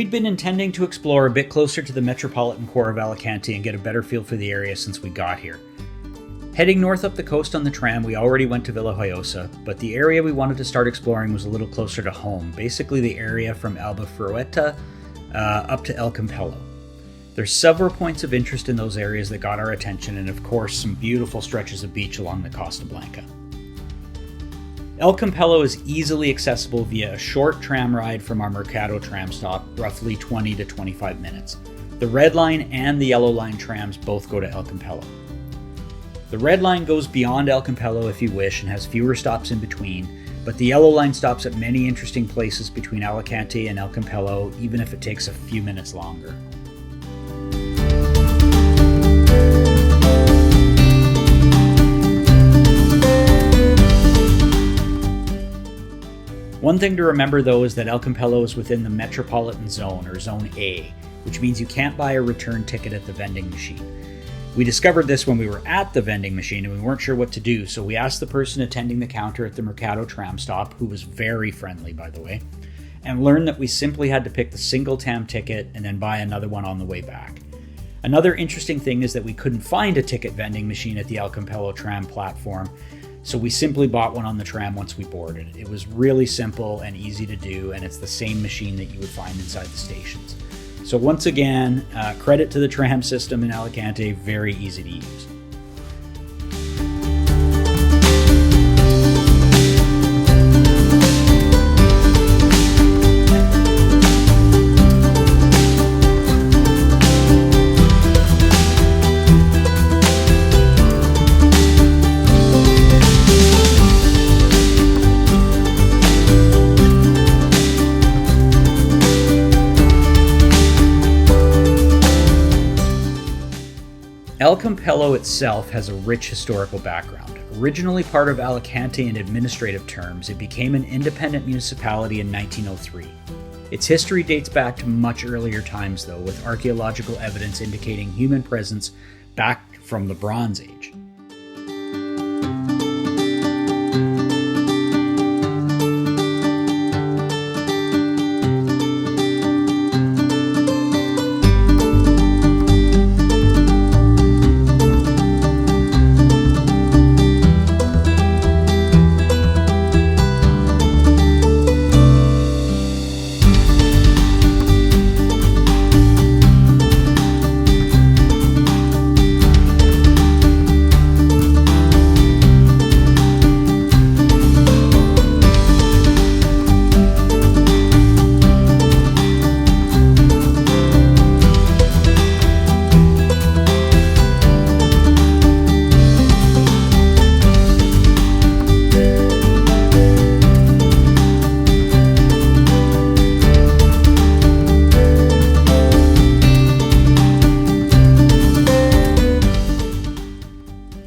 We'd been intending to explore a bit closer to the metropolitan core of Alicante and get a better feel for the area since we got here. Heading north up the coast on the tram, we already went to Villajoyosa, but the area we wanted to start exploring was a little closer to home, basically the area from Albufrueta up to El Campello. There's several points of interest in those areas that got our attention, and of course some beautiful stretches of beach along the Costa Blanca. El Campello is easily accessible via a short tram ride from our Mercado tram stop, roughly 20 to 25 minutes. The red line and the yellow line trams both go to El Campello. The red line goes beyond El Campello if you wish and has fewer stops in between, but the yellow line stops at many interesting places between Alicante and El Campello, even if it takes a few minutes longer. One thing to remember though is that El Campello is within the Metropolitan Zone, or Zone A, which means you can't buy a return ticket at the vending machine. We discovered this when we were at the vending machine and we weren't sure what to do, so we asked the person attending the counter at the Mercado tram stop, who was very friendly by the way, and learned that we simply had to pick the single TAM ticket and then buy another one on the way back. Another interesting thing is that we couldn't find a ticket vending machine at the El Campello tram platform, so we simply bought one on the tram once we boarded. It was really simple and easy to do, and it's the same machine that you would find inside the stations. So once again, credit to the tram system in Alicante, very easy to use. El Campello itself has a rich historical background. Originally part of Alicante in administrative terms, it became an independent municipality in 1903. Its history dates back to much earlier times though, with archaeological evidence indicating human presence back from the Bronze Age.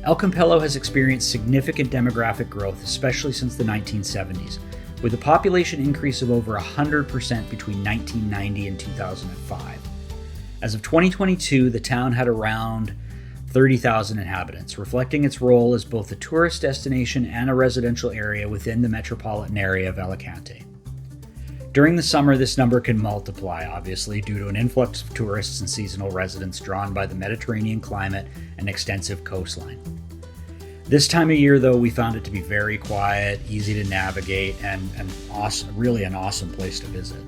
El Campello has experienced significant demographic growth, especially since the 1970s, with a population increase of over 100% between 1990 and 2005. As of 2022, the town had around 30,000 inhabitants, reflecting its role as both a tourist destination and a residential area within the metropolitan area of Alicante. During the summer, this number can multiply, obviously, due to an influx of tourists and seasonal residents drawn by the Mediterranean climate and extensive coastline. This time of year, though, we found it to be very quiet, easy to navigate, and awesome, really an awesome place to visit.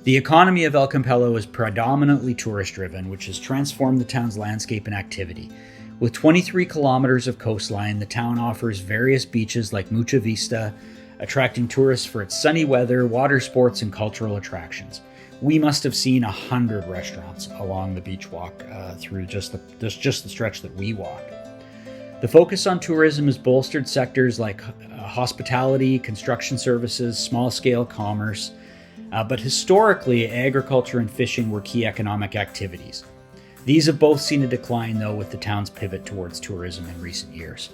The economy of El Campello is predominantly tourist-driven, which has transformed the town's landscape and activity. With 23 kilometers of coastline, the town offers various beaches like Mucha Vista, attracting tourists for its sunny weather, water sports, and cultural attractions. We must have seen 100 restaurants along the beach walk through just the stretch that we walked. The focus on tourism has bolstered sectors like hospitality, construction services, small-scale commerce, but historically, agriculture and fishing were key economic activities. These have both seen a decline, though, with the town's pivot towards tourism in recent years.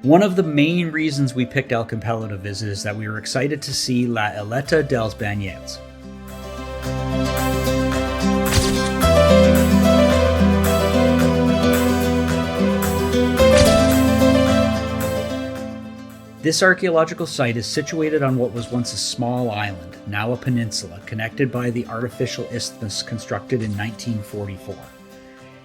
One of the main reasons we picked El Campello to visit is that we were excited to see La Illeta dels Banyets. This archaeological site is situated on what was once a small island, now a peninsula, connected by the artificial isthmus constructed in 1944.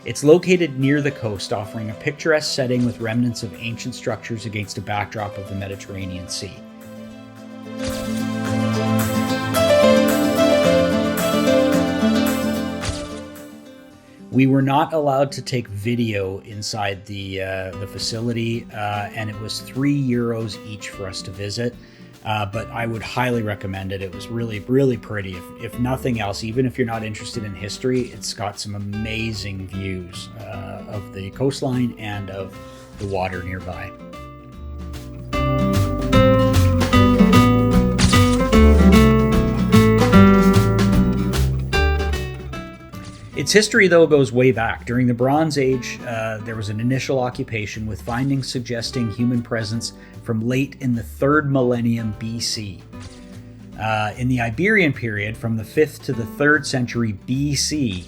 It's located near the coast, offering a picturesque setting with remnants of ancient structures against a backdrop of the Mediterranean Sea. We were not allowed to take video inside the facility, and it was €3 each for us to visit. But I would highly recommend it. It was really, really pretty. If nothing else, even if you're not interested in history, it's got some amazing views of the coastline and of the water nearby. Its history, though, goes way back. During the Bronze Age, there was an initial occupation with findings suggesting human presence from late in the 3rd millennium BC. In the Iberian period, from the 5th to the 3rd century BC,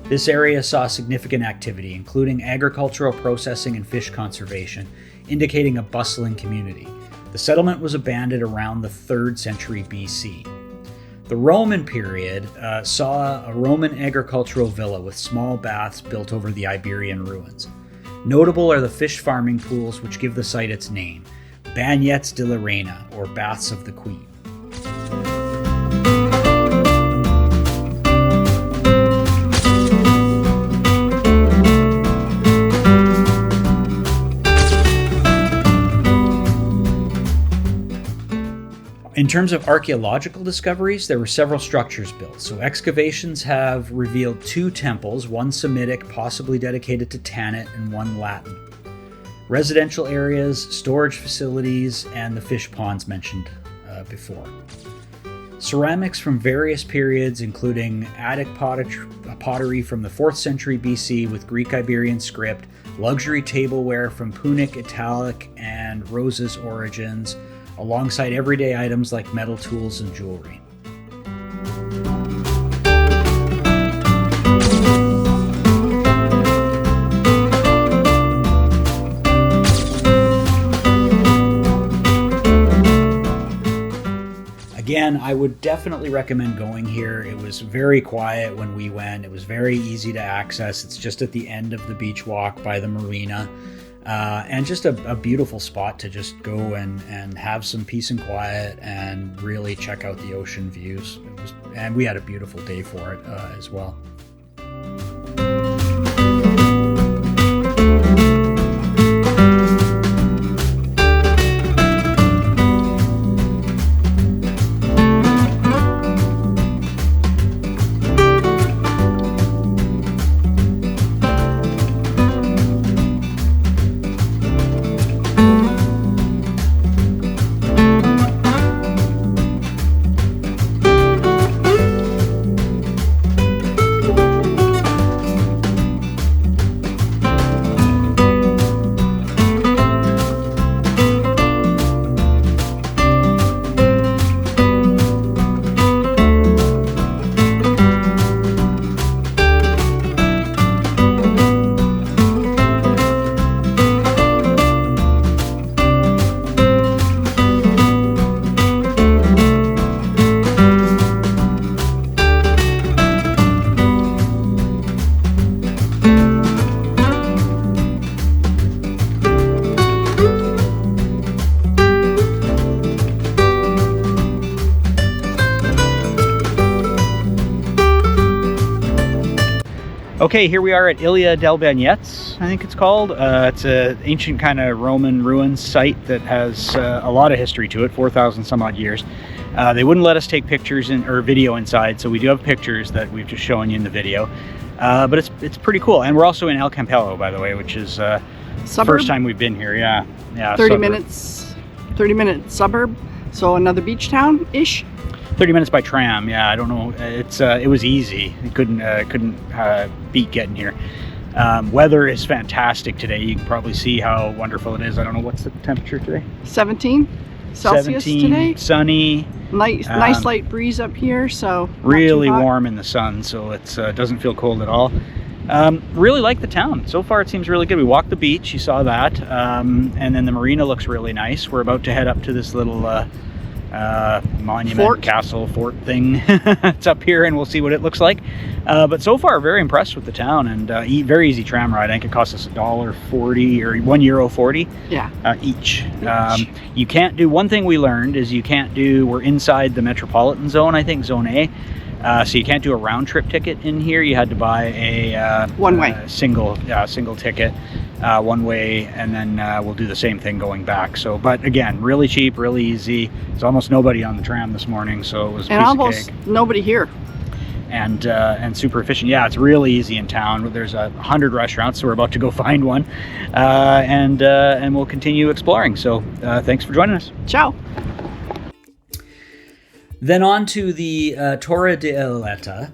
this area saw significant activity, including agricultural processing and fish conservation, indicating a bustling community. The settlement was abandoned around the 3rd century BC. The Roman period saw a Roman agricultural villa with small baths built over the Iberian ruins. Notable are the fish farming pools which give the site its name, Bagnettes de la Reina, or Baths of the Queen. In terms of archaeological discoveries, there were several structures built. So excavations have revealed 2 temples, one Semitic, possibly dedicated to Tanit, and one Latin. Residential areas, storage facilities, and the fish ponds mentioned before. Ceramics from various periods, including Attic pottery from the 4th century BC with Greek Iberian script, luxury tableware from Punic, Italic, and Rose's origins, alongside everyday items like metal tools and jewelry. Again, I would definitely recommend going here. It was very quiet when we went. It was very easy to access. It's just at the end of the beach walk by the marina. And just a beautiful spot to just go and have some peace and quiet and really check out the ocean views. And we had a beautiful day for it as well. Okay, here we are at Illeta del Bagnettes, I think it's called. It's an ancient kind of Roman ruins site that has a lot of history to it, 4,000 some odd years. They wouldn't let us take pictures or video inside, so we do have pictures that we've just shown you in the video. But it's pretty cool. And we're also in Campello, by the way, which is the first time we've been here. Yeah, 30 minute suburb, so another beach town-ish. 30 minutes by tram. Yeah, I don't know. It was easy. It couldn't beat getting here. Weather is fantastic today. You can probably see how wonderful it is. I don't know, what's the temperature today? 17 Celsius 17, today. Sunny. Nice light breeze up here, so really warm in the sun, so it doesn't feel cold at all. Really like the town. So far it seems really good. We walked the beach, you saw that, and then the marina looks really nice. We're about to head up to this little monument, castle, fort thing. It's up here and we'll see what it looks like. But so far very impressed with the town, and very easy tram ride. I think it cost us $1.40 or €1.40 each. You can't do, one thing we learned is you can't do, we're inside the metropolitan zone, I think zone A. So you can't do a round trip ticket in here. You had to buy a single ticket, one way, and then we'll do the same thing going back. So, but again, really cheap, really easy. There's almost nobody on the tram this morning, so it was a piece almost of cake. Nobody here. And super efficient. Yeah, it's really easy in town. There's 100 restaurants, so we're about to go find one, and we'll continue exploring. So thanks for joining us. Ciao. Then on to the Torre de Illeta,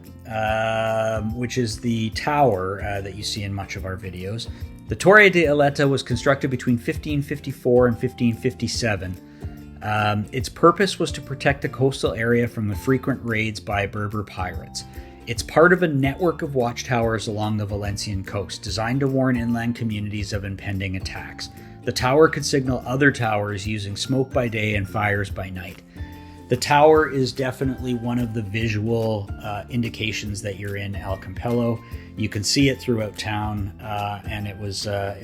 which is the tower that you see in much of our videos. The Torre de Illeta was constructed between 1554 and 1557. Its purpose was to protect the coastal area from the frequent raids by Berber pirates. It's part of a network of watchtowers along the Valencian coast, designed to warn inland communities of impending attacks. The tower could signal other towers using smoke by day and fires by night. The tower is definitely one of the visual indications that you're in El Campello. You can see it throughout town, and it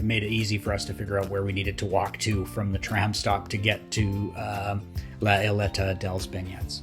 made it easy for us to figure out where we needed to walk to from the tram stop to get to La Illeta dels Banyets.